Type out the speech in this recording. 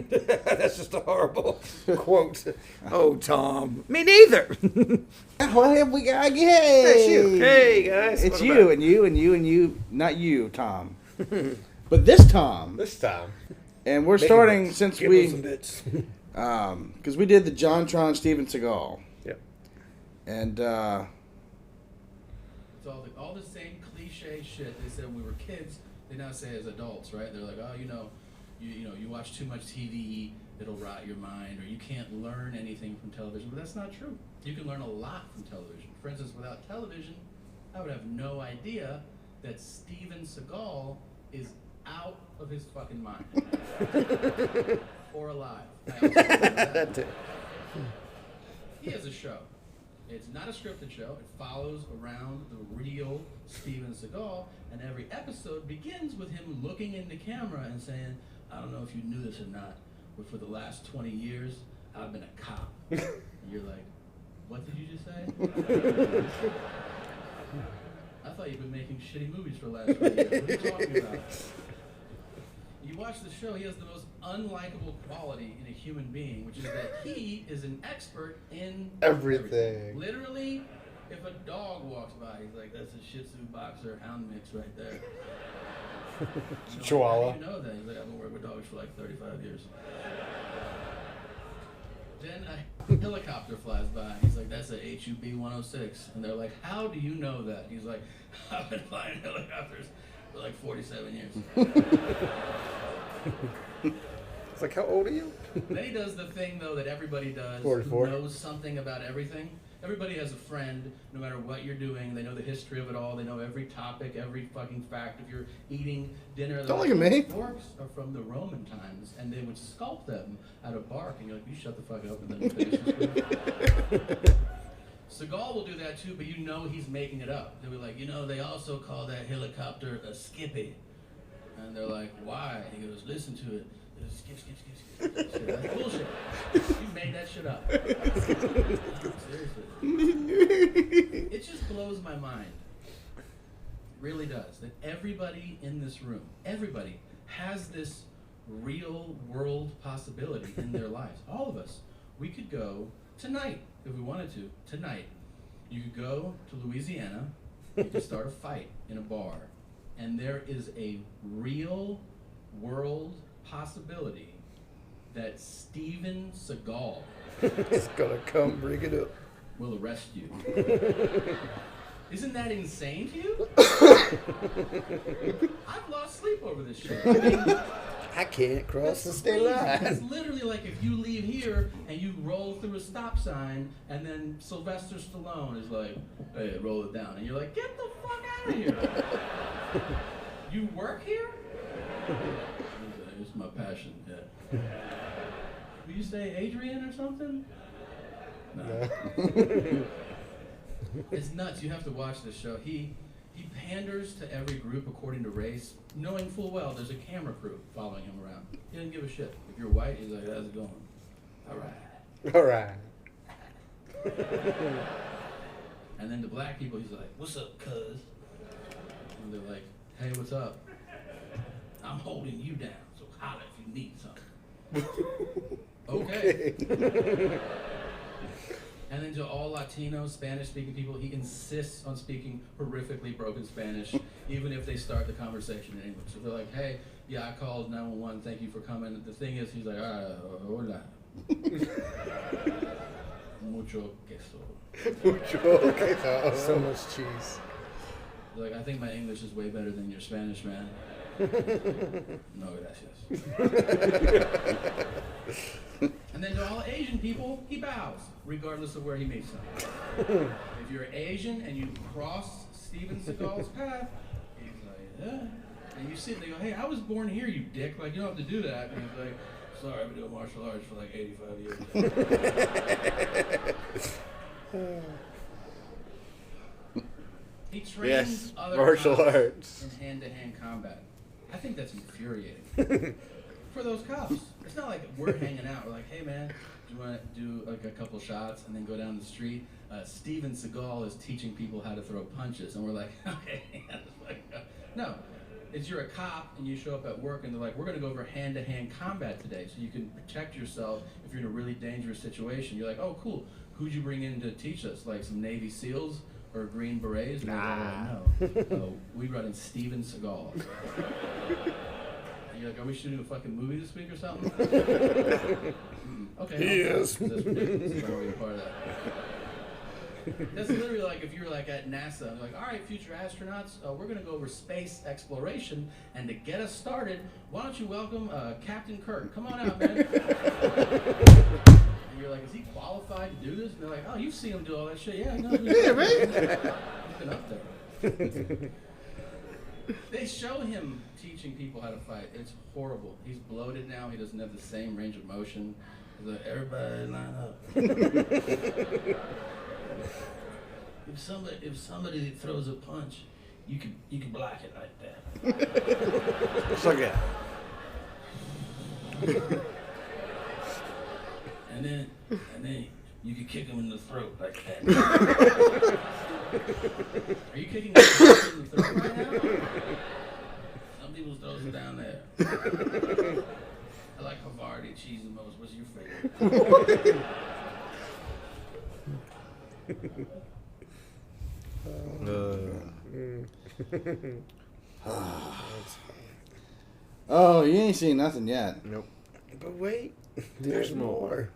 That's just a horrible quote. Oh, Tom. Me neither. What have we got? Yay! It's you. Hey, guys. It's What you about? and you and you and you. Not you, Tom. But this Tom. This time. And we're Making starting bits. since Give we... us some bits. Because we did the John Tron Steven Seagal. Yep. And, It's all the same cliche shit they said when we were kids. They now say as adults, right? They're like, oh, you watch too much TV, it'll rot your mind, or you can't learn anything from television. But that's not true. You can learn a lot from television. For instance, without television, I would have no idea that Steven Seagal is out of his fucking mind. Or alive. I also don't know that. Too. He has a show. It's not a scripted show. It follows around the real Steven Seagal, and every episode begins with him looking in the camera and saying, I don't know if you knew this or not, but for the last 20 years, I've been a cop. And you're like, what did you just say? I thought you've been making shitty movies for the last 20 years. What are you talking about? You watch the show, he has the most unlikable quality in a human being, which is that he is an expert in Everything. Literally, if a dog walks by, he's like, that's a Shih Tzu boxer hound mix right there. Chihuahua. How do you know that? He's like, I've been working with dogs for like 35 years. Then a helicopter flies by. He's like, that's a HUB 106. And they're like, how do you know that? He's like, I've been flying helicopters for like 47 years. It's like, how old are you? Then he does the thing, though, that everybody does. 44. Who knows something about everything. Everybody has a friend, no matter what you're doing. They know the history of it all. They know every topic, every fucking fact. If you're eating dinner, Don't look at me. Forks are from the Roman times, and they would sculpt them out of bark. And you're like, you shut the fuck up and then finish this. Seagal will do that too, but you know he's making it up. They'll be like, they also call that helicopter a skippy. And they're like, why? He goes, listen to it. Skip, skip, skip, skip, skip. That's bullshit. You made that shit up. No, seriously. It just blows my mind. It really does. That everybody in this room, everybody has this real world possibility in their lives. All of us. We could go tonight, if we wanted to, tonight. You could go to Louisiana, you could start a fight in a bar, and there is a real world possibility that Steven Seagal It's gonna come bring it up. will arrest you. Isn't that insane to you? I've lost sleep over this shit. I mean, I can't cross the that's state crazy. line. It's literally like if you leave here and you roll through a stop sign, and then Sylvester Stallone is like, "Hey, roll it down," and you're like, "Get the fuck out of here!" You work here? It's my passion. Yeah. Will you say Adrian or something? No. It's nuts. You have to watch this show. He panders to every group according to race, knowing full well there's a camera crew following him around. He doesn't give a shit. If you're white, he's like, how's it going? All right. All right. And then the black people, he's like, what's up, cuz? And they're like, hey, what's up? I'm holding you down, so holla if you need something. Okay. And then to all Latino, Spanish-speaking people, he insists on speaking horrifically broken Spanish, even if they start the conversation in English. So they're like, hey, yeah, I called 911, thank you for coming. The thing is, he's like, hola. Mucho queso. Okay. So much cheese. Like, I think my English is way better than your Spanish, man. No, gracias. And then to all Asian people, he bows, regardless of where he meets them. If you're Asian and you cross Steven Seagal's path, he's like, yeah. And you sit and they go, hey, I was born here, you dick. Like, you don't have to do that. And he's like, sorry, I've been doing martial arts for like 85 years. He trains Yes, other martial cops arts. in hand-to-hand combat. I think that's infuriating for those cops. It's not like we're hanging out. We're like, hey man, do you want to do like a couple shots and then go down the street? Steven Seagal is teaching people how to throw punches, and we're like, okay, no. It's you're a cop and you show up at work and they're like, we're going to go over hand-to-hand combat today so you can protect yourself if you're in a really dangerous situation. You're like, oh, cool. Who'd you bring in to teach us? Like some Navy SEALs or Green Berets? And they're like, no. We brought in Steven Seagal. And you're like, are we shooting a fucking movie this week or something? Okay. Yes. That's ridiculous. I don't want to be a part of that. That's literally like if you're like at NASA, like, all right, future astronauts, we're going to go over space exploration, and to get us started, why don't you welcome Captain Kirk? Come on out, man. And you're like, is he qualified to do this? And they're like, oh, you've seen him do all that shit. Yeah, no. Yeah, man. He's been up there. They show him teaching people how to fight. It's horrible. He's bloated now. He doesn't have the same range of motion. He's like, everybody line up. If somebody throws a punch, you can block it like that. Just like that. And then you can kick him in the throat like that. Are you kicking him in the throat right now? Some people's throws are down there. I like Havarti cheese the most. What's your favorite? Oh, you ain't seen nothing yet. But wait, there's more.